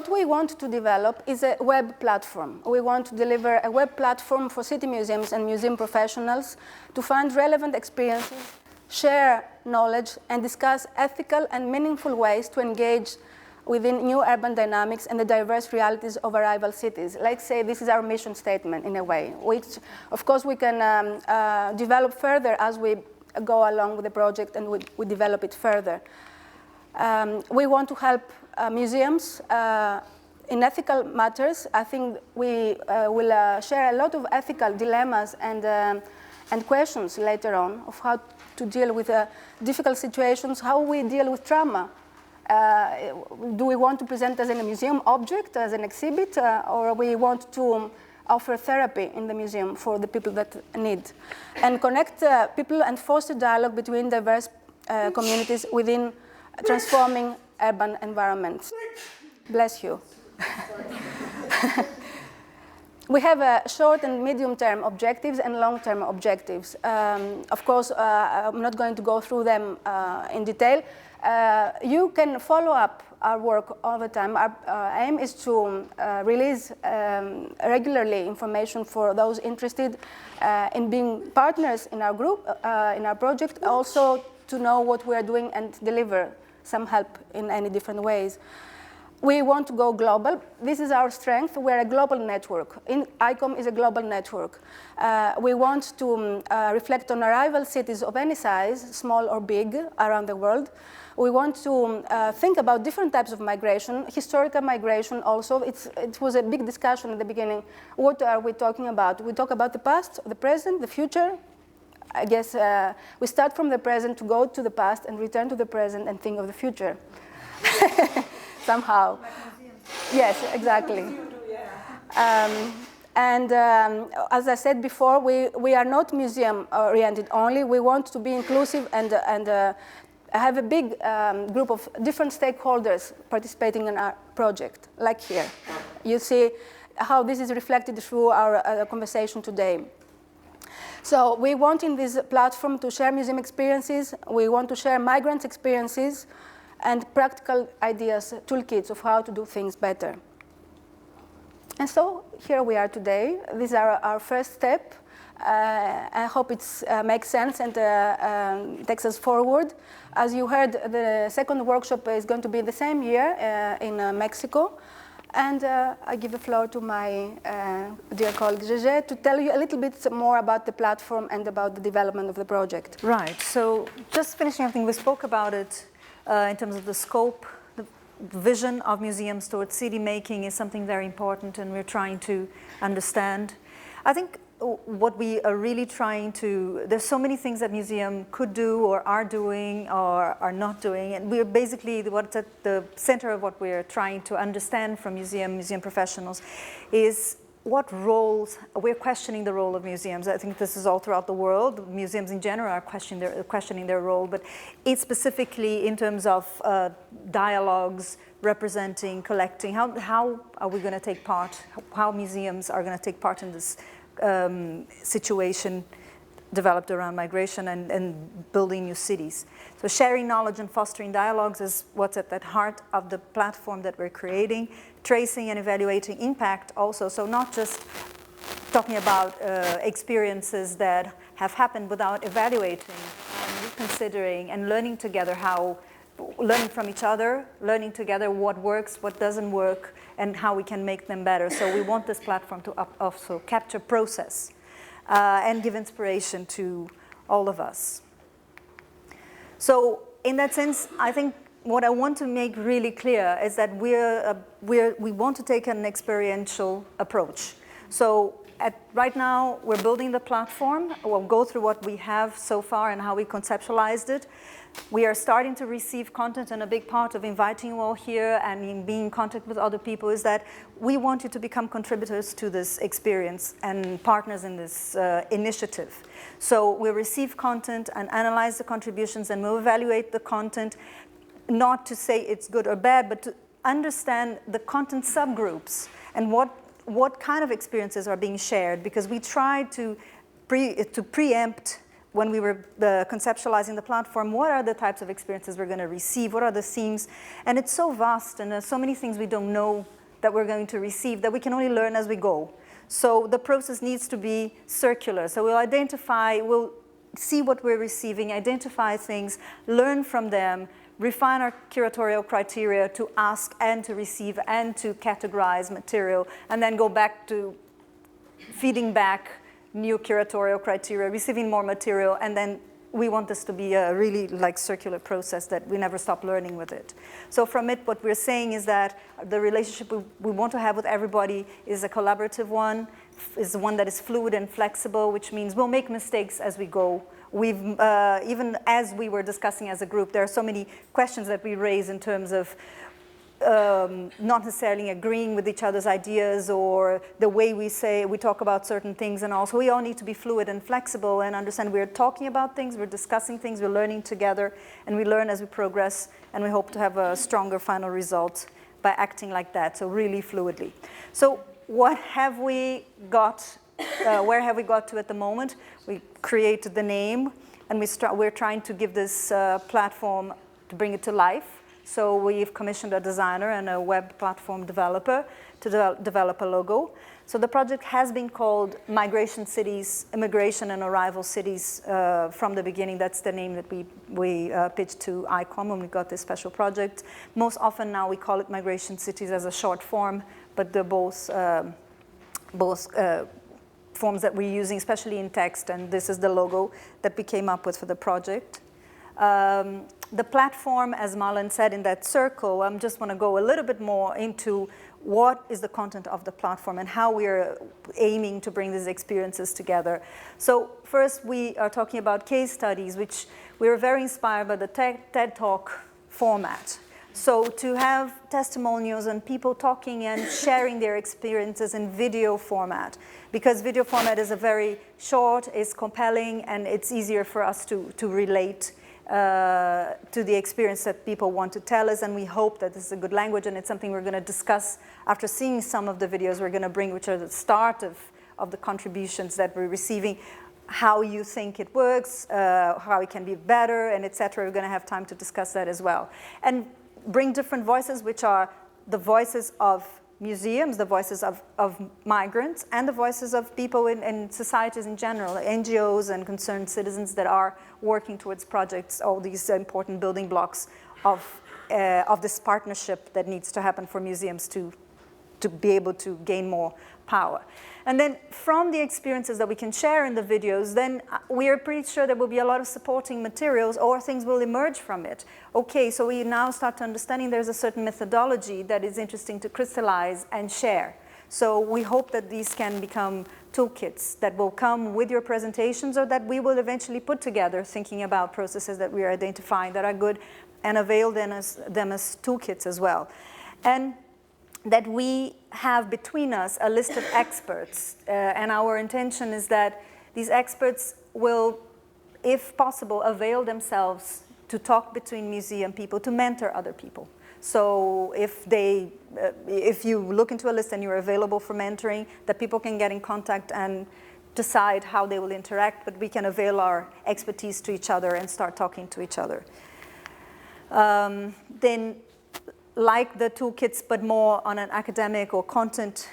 What we want to develop is a web platform. We want to deliver a web platform for city museums and museum professionals to find relevant experiences, share knowledge, and discuss ethical and meaningful ways to engage within new urban dynamics and the diverse realities of our rival cities. Let's say this is our mission statement in a way, which of course we can develop further as we go along with the project and we develop it further. We want to help museums in ethical matters. I think we will share a lot of ethical dilemmas and questions later on of how to deal with difficult situations, how we deal with trauma. Do we want to present as a museum object, as an exhibit, or we want to offer therapy in the museum for the people that need, and connect people and foster dialogue between diverse communities within transforming urban environments. Bless you. We have short and medium-term objectives and long-term objectives. Of course, I'm not going to go through them in detail. You can follow up our work all the time. Our aim is to release regularly information for those interested in being partners in our group, in our project, also to know what we are doing and deliver some help in any different ways. We want to go global. This is our strength. We're a global network. ICOM is a global network. We want to reflect on our rival cities of any size, small or big, around the world. We want to think about different types of migration, historical migration also. It was a big discussion at the beginning. What are we talking about? We talk about the past, the present, the future. I guess we start from the present to go to the past and return to the present and think of the future. Somehow. Yes, exactly. As I said before, we are not museum-oriented only. We want to be inclusive and have a big group of different stakeholders participating in our project, like here. You see how this is reflected through our conversation today. So we want in this platform to share museum experiences. We want to share migrants' experiences and practical ideas, toolkits of how to do things better. And so here we are today. This is our first step. I hope it makes sense and takes us forward. As you heard, the second workshop is going to be the same year in Mexico. And I give the floor to my dear colleague Gegê to tell you a little bit more about the platform and about the development of the project. Right, so just finishing, I think we spoke about it in terms of the scope. The vision of museums towards city making is something very important, and we're trying to understand. I think what we are really trying to, there's so many things that museum could do or are doing or are not doing, and we're basically, what's at the center of what we're trying to understand from museum professionals is what roles, we're questioning the role of museums. I think this is all throughout the world. Museums in general are questioning their role, but it's specifically in terms of dialogues, representing, collecting. How are we going to take part? How museums are going to take part in this situation developed around migration and building new cities. So sharing knowledge and fostering dialogues is what's at the heart of the platform that we're creating. Tracing and evaluating impact also, so not just talking about experiences that have happened without evaluating and reconsidering and learning together learning from each other, learning together what works, what doesn't work, and how we can make them better. So we want this platform to also capture process and give inspiration to all of us. So in that sense, I think what I want to make really clear is that we want to take an experiential approach. So right now, we're building the platform. We'll go through what we have so far and how we conceptualized it. We are starting to receive content, and a big part of inviting you all here and in being in contact with other people is that we want you to become contributors to this experience and partners in this initiative. So we'll receive content and analyze the contributions, and we'll evaluate the content, not to say it's good or bad, but to understand the content subgroups and what kind of experiences are being shared, because we try to preempt when we were conceptualizing the platform, what are the types of experiences we're going to receive? What are the themes? And it's so vast, and there's so many things we don't know that we're going to receive that we can only learn as we go. So the process needs to be circular. So we'll identify, we'll see what we're receiving, identify things, learn from them, refine our curatorial criteria to ask and to receive and to categorize material, and then go back to feeding back new curatorial criteria, receiving more material, and then we want this to be a really like circular process that we never stop learning with it. So from it, what we're saying is that the relationship we want to have with everybody is a collaborative one, is one that is fluid and flexible, which means we'll make mistakes as we go. We've, even as we were discussing as a group, there are so many questions that we raise in terms of not necessarily agreeing with each other's ideas or the way we talk about certain things, and also we all need to be fluid and flexible and understand we're talking about things, we're discussing things, we're learning together, and we learn as we progress, and we hope to have a stronger final result by acting like that, so really fluidly. So what have we got, where have we got to at the moment? We created the name, and we're trying to give this platform, to bring it to life. So we've commissioned a designer and a web platform developer to develop a logo. So the project has been called Migration Cities, Immigration and Arrival Cities from the beginning. That's the name that we pitched to ICOM when we got this special project. Most often now we call it Migration Cities as a short form, but they're both forms that we're using, especially in text, and this is the logo that we came up with for the project. The platform, as Marlen said in that circle, I just want to go a little bit more into what is the content of the platform and how we are aiming to bring these experiences together. So first we are talking about case studies, which we were very inspired by the TED Talk format. So to have testimonials and people talking and sharing their experiences in video format, because video format is a very short, it's compelling, and it's easier for us to relate to the experience that people want to tell us, and we hope that this is a good language, and it's something we're going to discuss after seeing some of the videos we're going to bring, which are the start of the contributions that we're receiving, how you think it works, how it can be better, and etc. We're going to have time to discuss that as well. And bring different voices, which are the voices of museums, the voices of migrants, and the voices of people in societies in general, NGOs and concerned citizens that are working towards projects, all these important building blocks of this partnership that needs to happen for museums to be able to gain more power. And then from the experiences that we can share in the videos, then we are pretty sure there will be a lot of supporting materials or things will emerge from it. Okay, so we now start to understanding there's a certain methodology that is interesting to crystallize and share. So we hope that these can become toolkits that will come with your presentations or that we will eventually put together thinking about processes that we are identifying that are good and avail them as toolkits as well. And that we have between us a list of experts, and our intention is that these experts will, if possible, avail themselves to talk between museum people, to mentor other people. So if you look into a list and you're available for mentoring, that people can get in contact and decide how they will interact, but we can avail our expertise to each other and start talking to each other. Then, like the toolkits, but more on an academic or content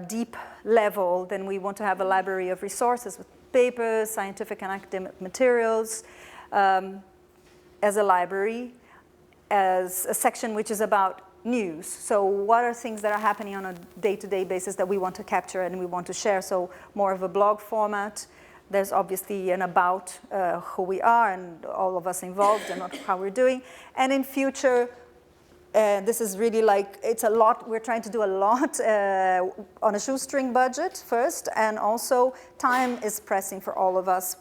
deep level, then we want to have a library of resources with papers, scientific and academic materials as a library, as a section which is about news. So what are things that are happening on a day-to-day basis that we want to capture and we want to share? So more of a blog format. There's obviously an about who we are and all of us involved and how we're doing. And in future, this is really like, it's a lot, we're trying to do a lot on a shoestring budget first, and also time is pressing for all of us.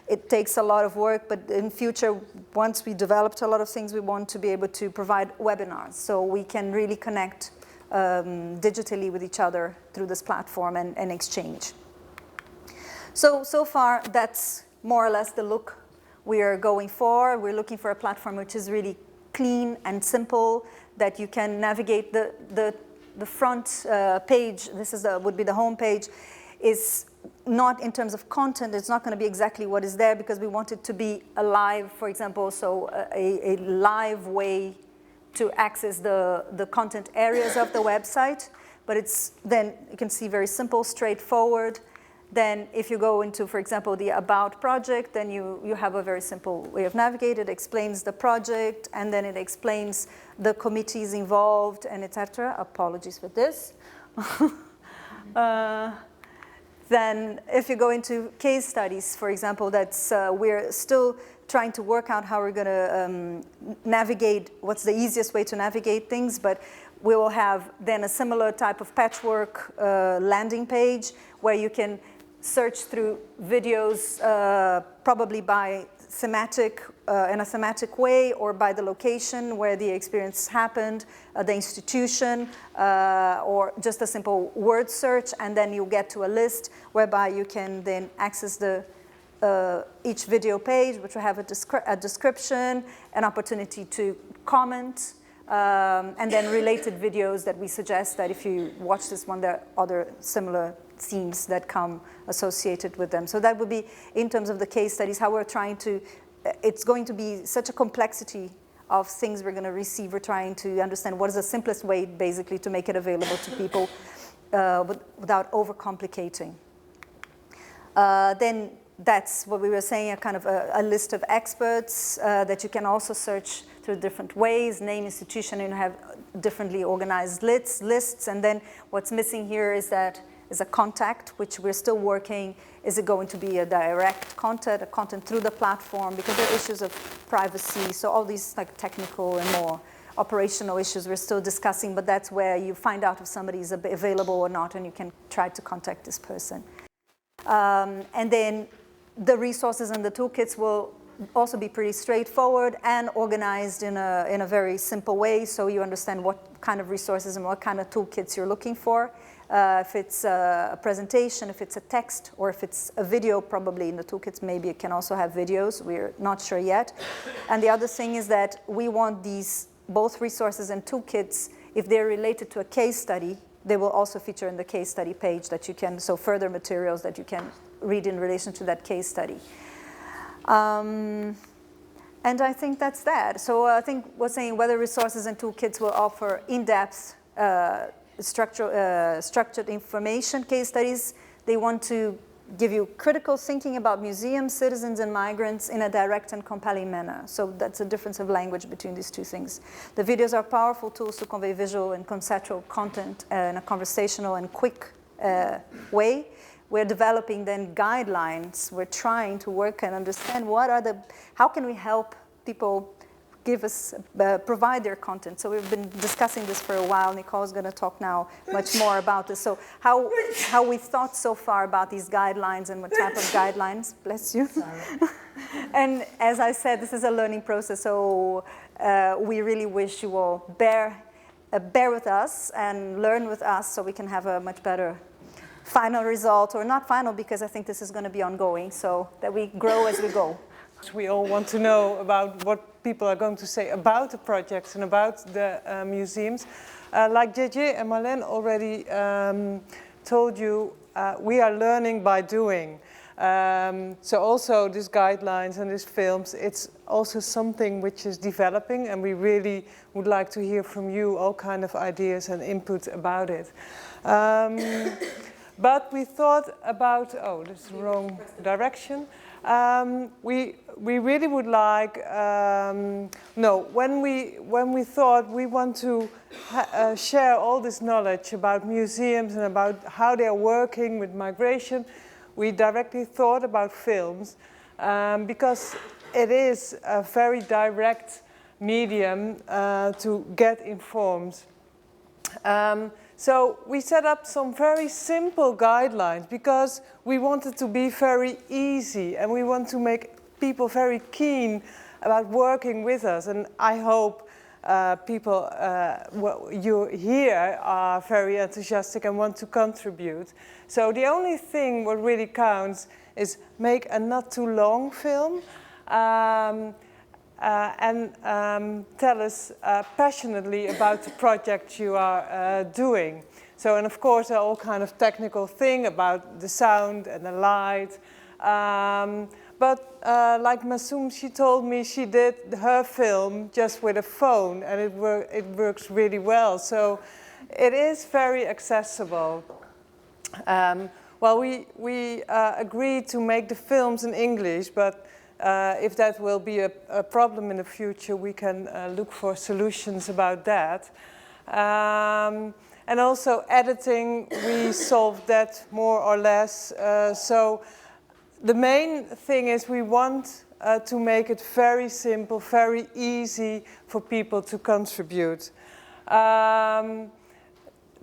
It takes a lot of work, but in future, once we developed a lot of things, we want to be able to provide webinars, so we can really connect digitally with each other through this platform and exchange. So far, that's more or less the look we are going for. We're looking for a platform which is really clean and simple, that you can navigate the front page. This is would be the home page, is not in terms of content, it's not going to be exactly what is there because we want it to be alive, for example, so a live way to access the content areas of the website. But it's then, you can see, very simple, straightforward. Then if you go into, for example, the About project, then you have a very simple way of navigating. It explains the project, and then it explains the committees involved, and etc. Apologies for this. Then if you go into case studies, for example, that's we're still trying to work out how we're going to navigate, what's the easiest way to navigate things, but we will have then a similar type of patchwork landing page where you can search through videos probably by thematic, in a thematic way, or by the location where the experience happened, the institution, or just a simple word search, and then you get to a list whereby you can then access the each video page, which will have a description, an opportunity to comment, and then related videos that we suggest that if you watch this one, there are other similar themes that come associated with them. So that would be, in terms of the case studies, how we're trying to, it's going to be such a complexity of things we're going to receive. We're trying to understand what is the simplest way, basically, to make it available to people without overcomplicating. Then that's what we were saying, a kind of a list of experts that you can also search through different ways, name, institution, and you have differently organized lists. And then what's missing here is a contact, which we're still working. Is it going to be a direct contact, a content through the platform? Because there are issues of privacy. So all these like technical and more operational issues we're still discussing, but that's where you find out if somebody is available or not, and you can try to contact this person. And then the resources and the toolkits will also be pretty straightforward and organized in a very simple way, so you understand what kind of resources and what kind of toolkits you're looking for. If it's a presentation, if it's a text, or if it's a video, probably in the toolkits maybe it can also have videos. We're not sure yet. And the other thing is that we want these both resources and toolkits, if they're related to a case study, they will also feature in the case study page that you can, so further materials that you can read in relation to that case study. And I think that's that. So I think we're saying whether resources and toolkits will offer in-depth structured information case studies. They want to give you critical thinking about museums, citizens, and migrants in a direct and compelling manner. So that's a difference of language between these two things. The videos are powerful tools to convey visual and conceptual content in a conversational and quick way. We're developing then guidelines. We're trying to work and understand how can we help people provide their content. So we've been discussing this for a while. Nicole is going to talk now much more about this. So how we thought so far about these guidelines and what type of guidelines, bless you. And as I said, this is a learning process. So we really wish you all bear with us and learn with us so we can have a much better final result, or not final, because I think this is going to be ongoing, so that we grow as we go. We all want to know about what people are going to say about the projects and about the museums. Like Gegê and Marlen already told you, we are learning by doing. So also these guidelines and these films, it's also something which is developing, and we really would like to hear from you all kind of ideas and input about it. But we thought about, oh, this is the wrong direction. We really would like, when we thought we want to share all this knowledge about museums and about how they're working with migration, we directly thought about films, because it is a very direct medium to get informed. So we set up some very simple guidelines because we want it to be very easy, and we want to make people very keen about working with us. And I hope people you here are very enthusiastic and want to contribute. So the only thing what really counts is make a not too long film, and tell us passionately about the project you are doing. So, and of course, there are all kind of technical thing about the sound and the light. But like Masoum, she told me she did her film just with a phone, and it works really well. So it is very accessible. Well, we agreed to make the films in English, but if that will be a problem in the future, we can look for solutions about that. And also editing, we solved that more or less. So the main thing is we want to make it very simple, very easy for people to contribute. The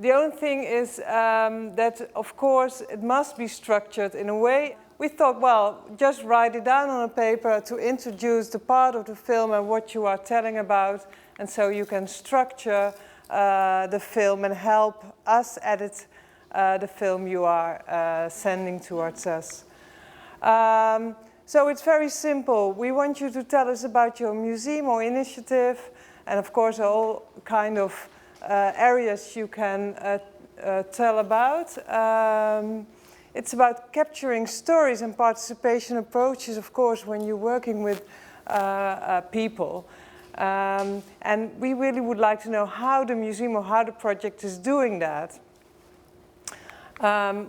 only thing is that, of course, it must be structured in a way. We thought, well, just write it down on a paper to introduce the part of the film and what you are telling about, and so you can structure the film and help us edit the film you are sending towards us. So it's very simple. We want you to tell us about your museum or initiative, and of course all kind of areas you can tell about. It's about capturing stories and participation approaches, of course, when you're working with people. And we really would like to know how the museum or how the project is doing that.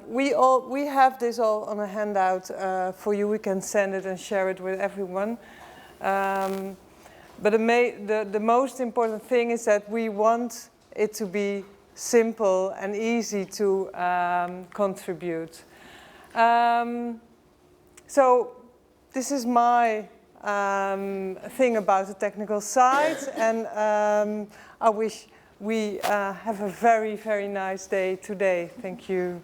We have this all on a handout for you. We can send it and share it with everyone. But the most important thing is that we want it to be simple and easy to contribute. So this is my thing about the technical side, and I wish we have a very, very nice day today. Thank you.